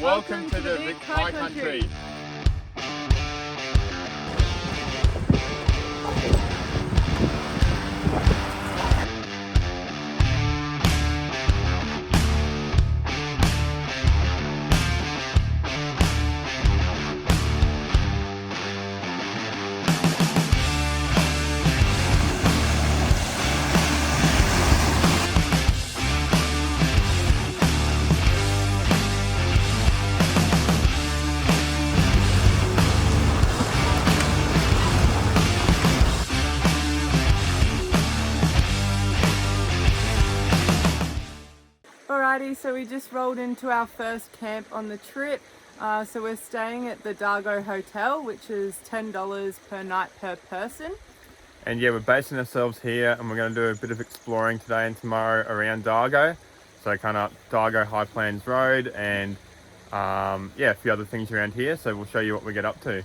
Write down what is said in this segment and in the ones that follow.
Welcome to the VIC High Country. Alrighty, so we just rolled into our first camp on the trip. So we're staying at the Dargo Hotel, which is $10 per night per person. And yeah, we're basing ourselves here and we're going to do a bit of exploring today and tomorrow around Dargo. So kind of Dargo High Plains Road and yeah, a few other things around here. So we'll show you what we get up to.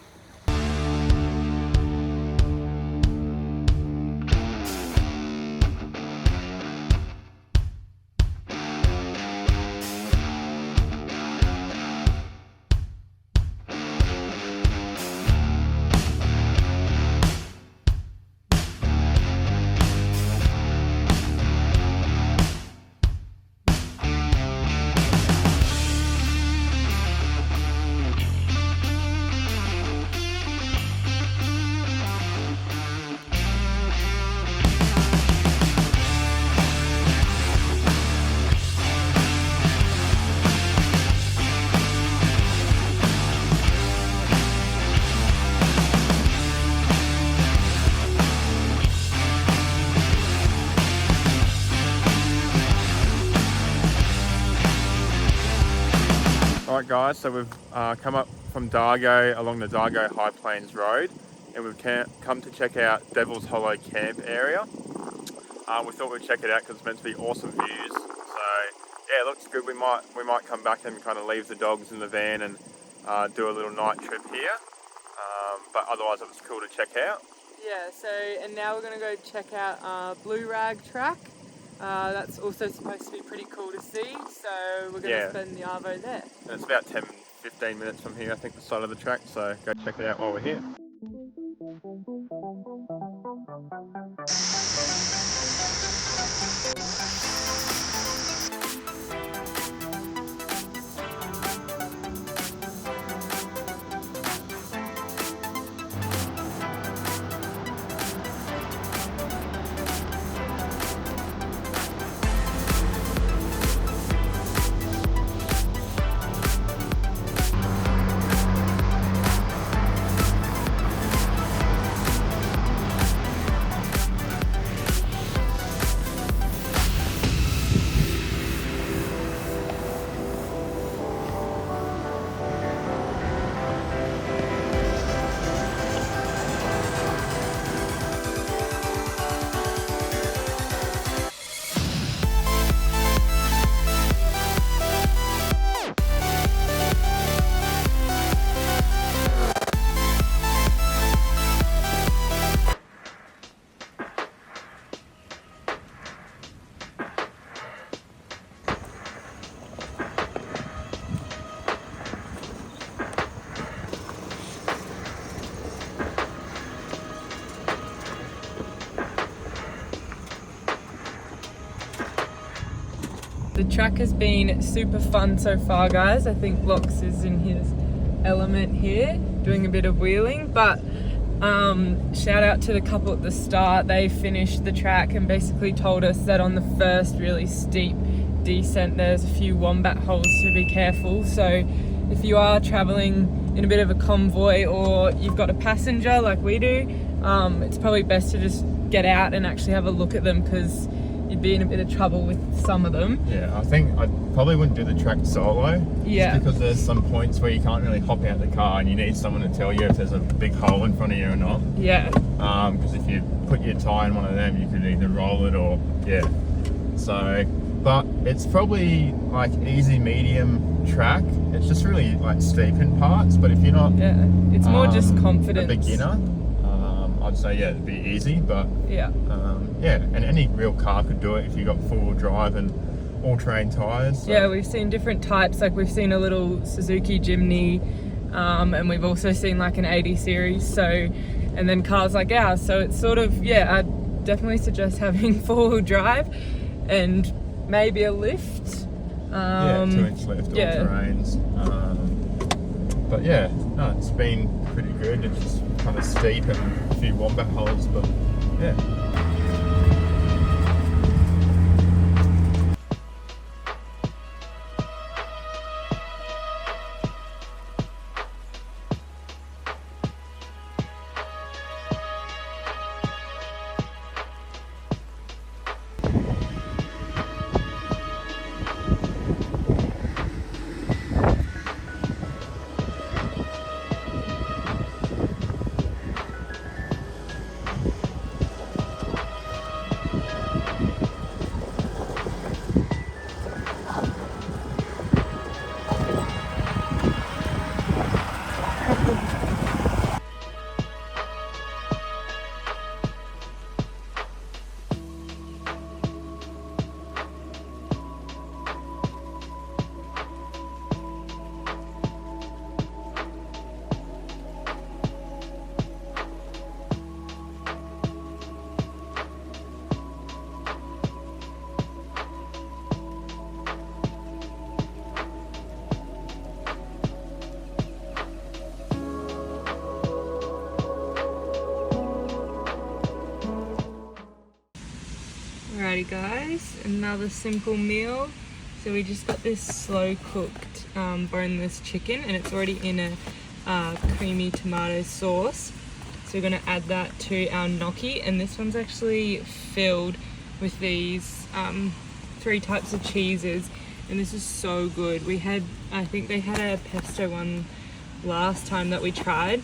Alright guys, so we've come up from Dargo along the Dargo High Plains Road and we've come to check out Devil's Hollow camp area. We thought we'd check it out because it's meant to be awesome views. So yeah, it looks good. We might come back and kind of leave the dogs in the van and do a little night trip here. But otherwise it was cool to check out. Yeah, so and now we're going to go check out Blue Rag Track. That's also supposed to be pretty cool to see, so we're going to spend the arvo there. And it's about 10-15 minutes from here, I think, the side of the track, so go check it out while we're here. The track has been super fun so far, guys. I think Lox is in his element here, doing a bit of wheeling, but shout out to the couple at the start. They finished the track and basically told us that on the first really steep descent there's a few wombat holes to be careful. So if you are traveling in a bit of a convoy or you've got a passenger like we do, it's probably best to just get out and actually have a look at them, because you'd be in a bit of trouble with some of them. Yeah, I think I probably wouldn't do the track solo. Yeah. Just because there's some points where you can't really hop out the car and you need someone to tell you if there's a big hole in front of you or not. Yeah. Because if you put your tyre in one of them, you could either roll it or, yeah. So, but it's probably like easy medium track. It's just really like steep in parts, but if you're not... Yeah, it's more just confidence. A beginner, I'd say, yeah, it'd be easy, but... Yeah. Yeah, and any real car could do it if you got four-wheel drive and all-terrain tyres. So. Yeah, we've seen different types. Like we've seen a little Suzuki Jimny, and we've also seen like an 80 series. So, and then cars like ours. So it's sort of, yeah, I'd definitely suggest having 4-wheel drive and maybe a lift. Yeah, 2-inch lift, all terrains. But yeah, no, it's been pretty good. It's just kind of steep and a few wombat holes, but yeah. Alrighty guys, another simple meal. So we just got this slow cooked boneless chicken, and it's already in a creamy tomato sauce. So we're going to add that to our gnocchi, and this one's actually filled with these 3 types of cheeses, and this is so good. I think they had a pesto one last time that we tried,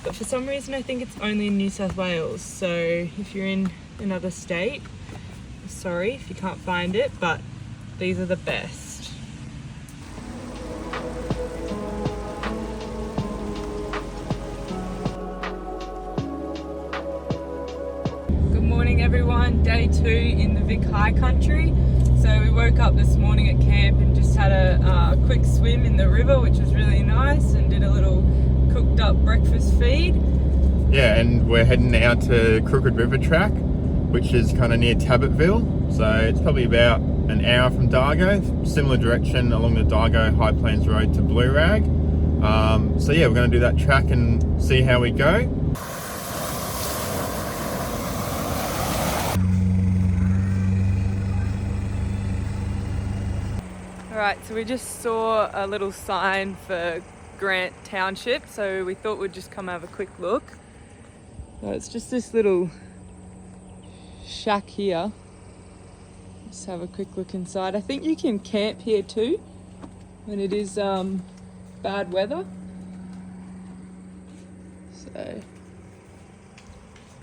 but for some reason I think it's only in New South Wales. So if you're in another state, sorry if you can't find it, but these are the best. Good morning everyone, day 2 in the VIC high country. So we woke up this morning at camp and just had a quick swim in the river, which was really nice, and did a little cooked up breakfast feed. Yeah, and we're heading out to Crooked River Track, which is kind of near Tabbitville. So it's probably about an hour from Dargo, similar direction along the Dargo High Plains Road to Blue Rag. So yeah, we're going to do that track and see how we go. Alright, so we just saw a little sign for Grant Township, so we thought we'd just come have a quick look. So it's just this little shack here. Just have a quick look inside. I think you can camp here too when it is bad weather. So,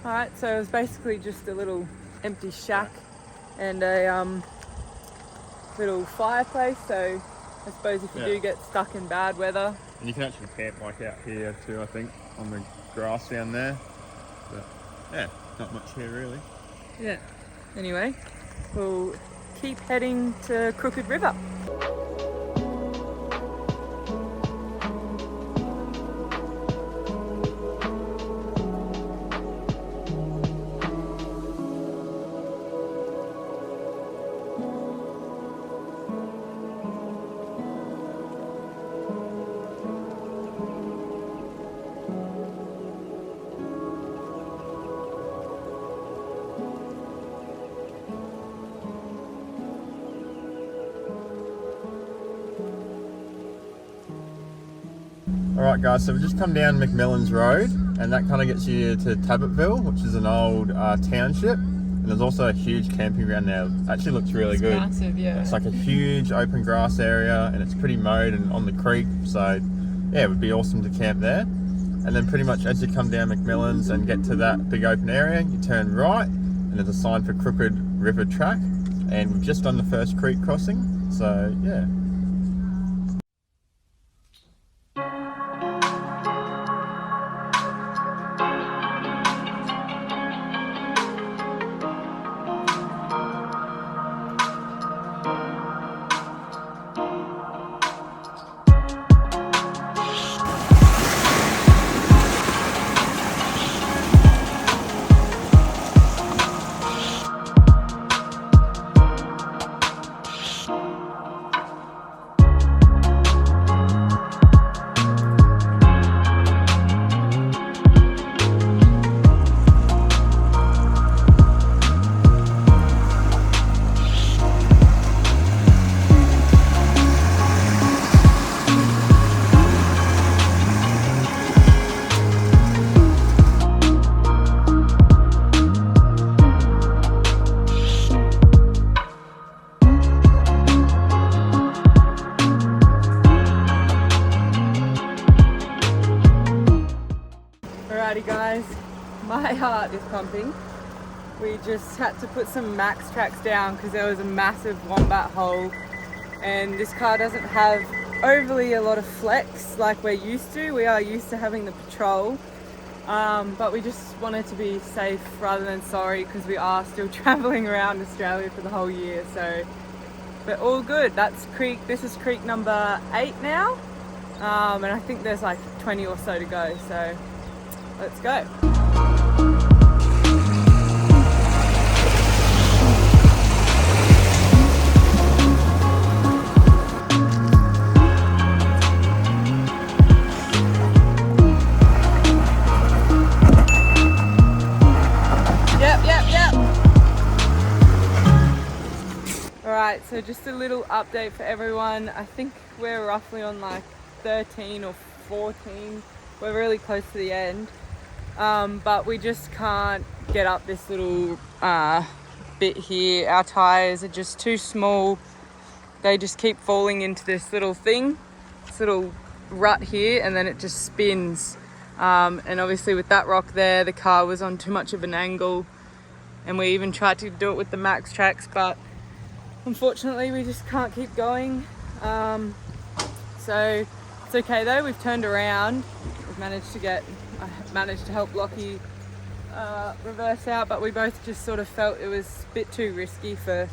alright, so it was basically just a little empty shack and a little fireplace. So I suppose if you do get stuck in bad weather, and you can actually camp like out here too, I think, on the grass down there. But yeah, not much here really. Yeah. Anyway, we'll keep heading to Crooked River. Alright guys, so we've just come down McMillan's Road, and that kind of gets you to Tabbitville, which is an old township, and there's also a huge camping ground there. It actually looks really good. It's massive, yeah. It's like a huge open grass area, and it's pretty mowed and on the creek, so yeah, it would be awesome to camp there. And then pretty much as you come down McMillan's and get to that big open area, you turn right, and there's a sign for Crooked River Track, and we've just done the first creek crossing, so yeah. Alrighty guys, my heart is pumping. We just had to put some max tracks down because there was a massive wombat hole, and this car doesn't have overly a lot of flex like we're used to. We are used to having the patrol, but we just wanted to be safe rather than sorry, because we are still traveling around Australia for the whole year. So, but all good. That's creek. This is creek number 8 now, and I think there's like 20 or so to go. So let's go. Alright, so just a little update for everyone. I think we're roughly on like 13 or 14. We're really close to the end. But we just can't get up this little bit here. Our tyres are just too small. They just keep falling into this little thing, this little rut here, and then it just spins. And obviously with that rock there, the car was on too much of an angle. And we even tried to do it with the max tracks, but unfortunately we just can't keep going. So it's okay though, we've turned around. We've managed to help Lockie reverse out, but we both just sort of felt it was a bit too risky for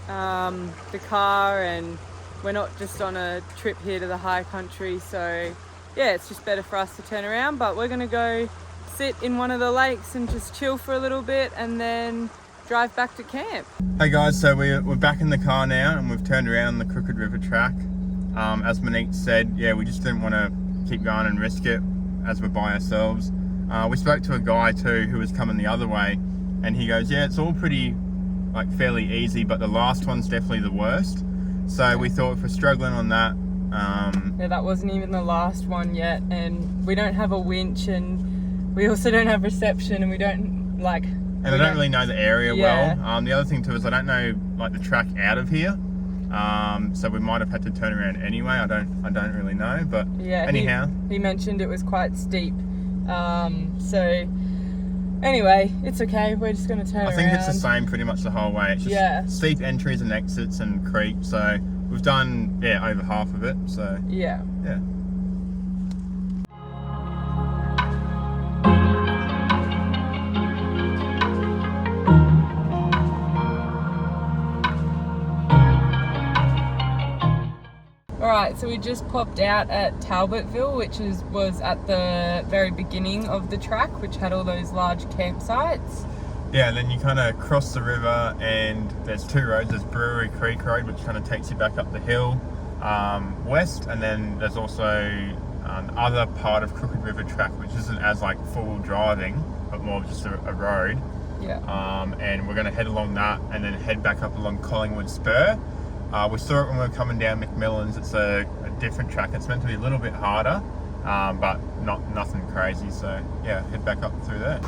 the car, and we're not just on a trip here to the high country, so yeah, it's just better for us to turn around. But we're gonna go sit in one of the lakes and just chill for a little bit and then drive back to camp. Hey guys, so we're back in the car now, and we've turned around on the Crooked River track. As Monique said, yeah, we just didn't want to keep going and risk it as we're by ourselves. We spoke to a guy too who was coming the other way, and he goes, yeah, it's all pretty like fairly easy, but the last one's definitely the worst. So we thought if we're struggling on that, yeah, that wasn't even the last one yet, and we don't have a winch, and we also don't have reception, and we don't like. And I don't really know the area well. The other thing too is I don't know like the track out of here, so we might have had to turn around anyway. I don't really know, but yeah. Anyhow, he mentioned it was quite steep. So anyway, it's okay. We're just going to turn around. I think it's the same pretty much the whole way. It's just steep entries and exits and creek. So we've done over half of it. So yeah. Alright, so we just popped out at Talbotville, which was at the very beginning of the track, which had all those large campsites. Yeah, and then you kind of cross the river, and there's 2 roads. There's Brewery Creek Road, which kind of takes you back up the hill west, and then there's also other part of Crooked River track, which isn't as like full driving, but more of just a road. Yeah. And we're going to head along that, and then head back up along Collingwood Spur. We saw it when we were coming down McMillan's. It's a different track. It's meant to be a little bit harder, but nothing crazy. So yeah, head back up through there.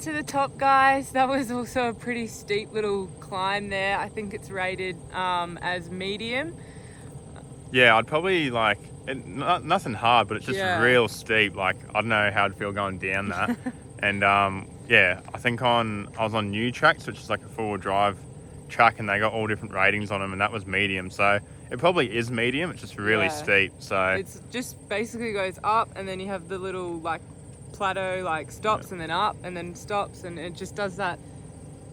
To the top, guys. That was also a pretty steep little climb there. I think it's rated as medium. Yeah, I'd probably like nothing hard, but it's just real steep. Like I don't know how I'd feel going down that. And yeah, I think I was on new tracks, which is like a 4-wheel drive track, and they got all different ratings on them, and that was medium. So it probably is medium. It's just really steep. So it's just basically goes up, and then you have the little like plateau, like stops and then up and then stops, and it just does that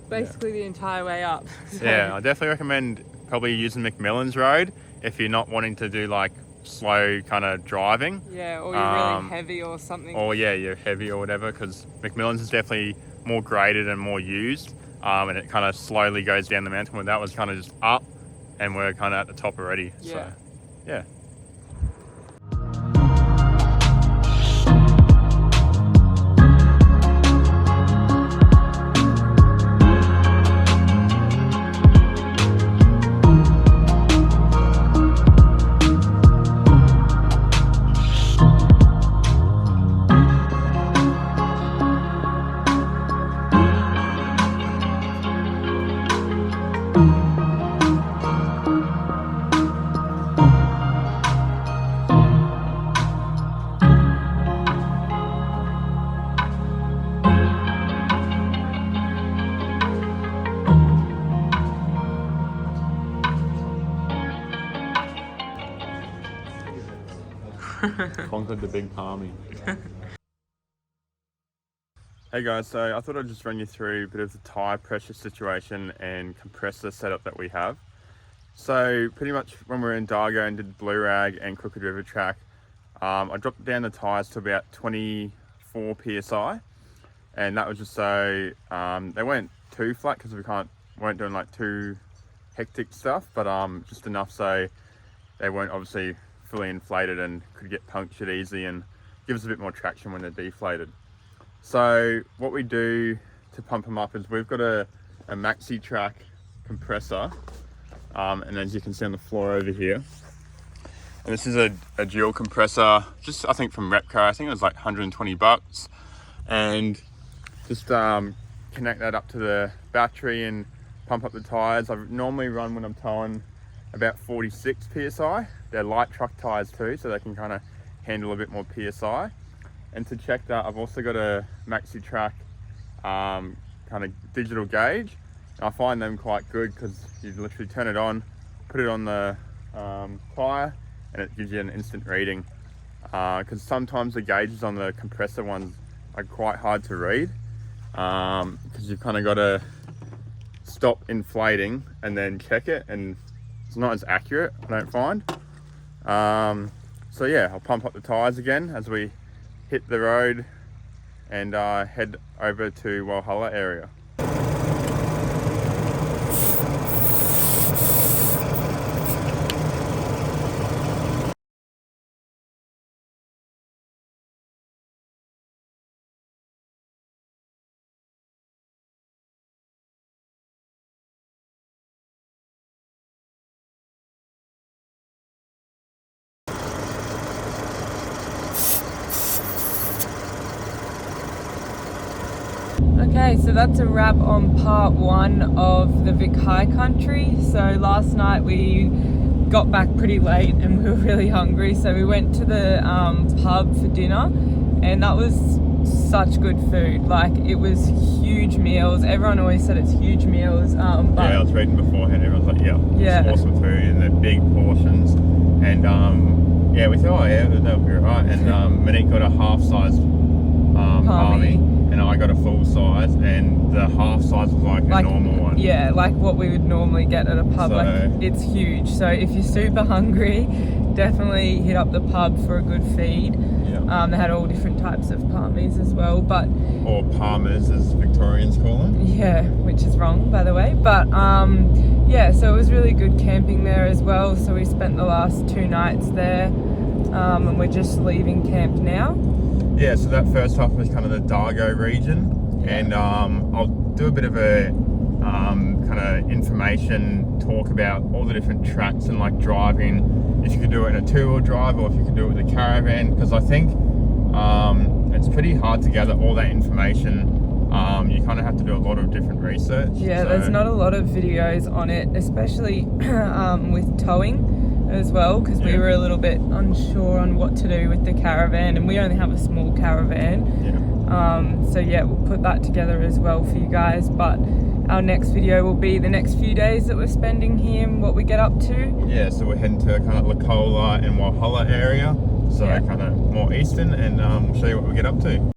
basically the entire way up. So. Yeah, I definitely recommend probably using McMillan's Road if you're not wanting to do like slow kind of driving. Yeah, or you're really heavy or something. Or yeah, you're heavy or whatever, because McMillan's is definitely more graded and more used, and it kind of slowly goes down the mountain, where that was kind of just up and we're kind of at the top already. Yeah. So yeah. conquered the big palmy. Hey guys, so I thought I'd just run you through a bit of the tyre pressure situation and compressor setup that we have. So pretty much when we were in Dargo and did Blue Rag and Crooked River track, I dropped down the tyres to about 24 psi, and that was just so they weren't too flat because weren't doing like too hectic stuff, but just enough so they weren't obviously fully inflated and could get punctured easy and give us a bit more traction when they're deflated. So what we do to pump them up is we've got a maxi track compressor, and as you can see on the floor over here, and this is a dual compressor, just I think from Repco. I think it was like 120 bucks, and just connect that up to the battery and pump up the tires. I normally run, when I'm towing, about 46 psi. They're light truck tires too, so they can kind of handle a bit more psi. And to check that, I've also got a maxi track kind of digital gauge. And I find them quite good because you literally turn it on, put it on the tire, and it gives you an instant reading. Because sometimes the gauges on the compressor ones are quite hard to read, because you've kind of got to stop inflating and then check it, and it's not as accurate, I don't find. So yeah, I'll pump up the tires again as we hit the road and head over to Walhalla area. Okay, so that's a wrap on part one of the VIC High Country. So last night we got back pretty late and we were really hungry, so we went to the pub for dinner, and that was such good food. Like, it was huge meals. Everyone always said it's huge meals. But yeah, I was reading beforehand, everyone's like, yeah, it's awesome food and they're big portions. And yeah, we thought, oh yeah, that'll be right. And Monique got a half-size palmy, and I got a full size, and the half size was like a normal one. Yeah, like what we would normally get at a pub. So, like, it's huge. So if you're super hungry, definitely hit up the pub for a good feed. Yeah. They had all different types of palmies as well, or palmers as Victorians call them. Yeah, which is wrong, by the way. But yeah, so it was really good camping there as well. So we spent the last 2 nights there, and we're just leaving camp now. Yeah, so that first half was kind of the Dargo region, and I'll do a bit of a kind of information talk about all the different tracks and like driving, if you could do it in a 2-wheel drive or if you could do it with a caravan, because I think it's pretty hard to gather all that information. You kind of have to do a lot of different research. Yeah, so there's not a lot of videos on it, especially with towing as well, because we were a little bit unsure on what to do with the caravan, and we only have a small caravan. So yeah, we'll put that together as well for you guys, but our next video will be the next few days that we're spending here and what we get up to. Yeah, so we're heading to kind of Lacola and Walhalla area, so kind of more eastern, and we'll show you what we get up to.